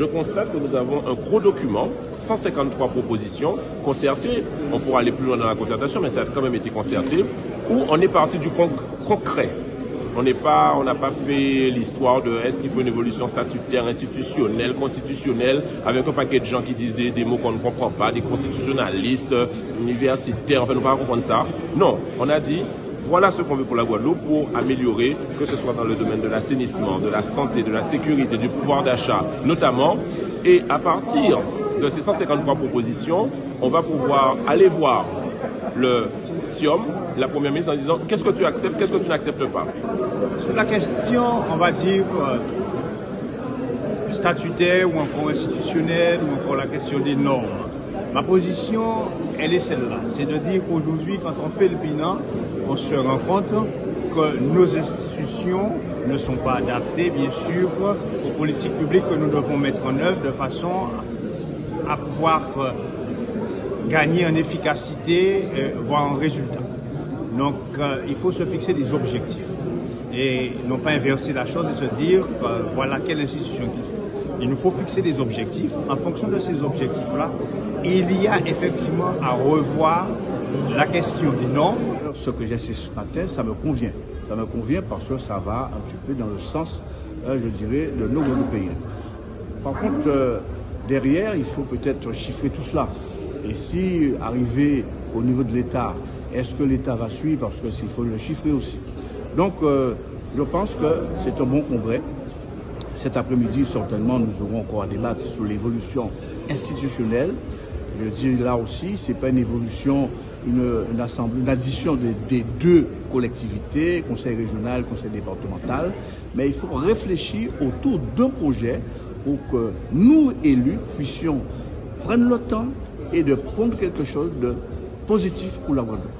je constate que nous avons un gros document, 153 propositions concertées. On pourra aller plus loin dans la concertation, mais ça a quand même été concerté, où on est parti du concret. On n'a pas fait l'histoire de est-ce qu'il faut une évolution statutaire, institutionnelle, constitutionnelle, avec un paquet de gens qui disent des mots qu'on ne comprend pas, des constitutionnalistes, universitaires, enfin, nous ne pouvons pas comprendre ça. Non, on a dit, voilà ce qu'on veut pour la Guadeloupe pour améliorer, que ce soit dans le domaine de l'assainissement, de la santé, de la sécurité, du pouvoir d'achat, notamment. Et à partir de ces 153 propositions, on va pouvoir aller voir le SIOM, la première ministre, en disant qu'est-ce que tu acceptes, qu'est-ce que tu n'acceptes pas. Sur la question, on va dire, statutaire ou encore institutionnelle, ou encore la question des normes, ma position, elle est celle-là. C'est de dire qu'aujourd'hui, quand on fait le bilan, on se rend compte que nos institutions ne sont pas adaptées, bien sûr, aux politiques publiques que nous devons mettre en œuvre de façon à pouvoir gagner en efficacité, voire en résultat. Donc, il faut se fixer des objectifs et non pas inverser la chose et se dire voilà quelle institution qu'il faut. Il nous faut fixer des objectifs. En fonction de ces objectifs-là, il y a effectivement à revoir la question des normes. Ce que j'ai fait ce matin, ça me convient. Ça me convient parce que ça va un petit peu dans le sens, je dirais, de nos Guadeloupéens. Par contre, derrière, il faut peut-être chiffrer tout cela. Et si arrivé au niveau de l'État, est-ce que l'État va suivre? Parce qu'il faut le chiffrer aussi. Donc, je pense que c'est un bon congrès. Cet après-midi, certainement, nous aurons encore à débattre sur l'évolution institutionnelle. Je dis là aussi, ce n'est pas une évolution, une addition des deux collectivités, conseil régional, conseil départemental, mais il faut réfléchir autour d'un projet pour que nous, élus, puissions prendre le temps et de prendre quelque chose de positif pour la Guadeloupe.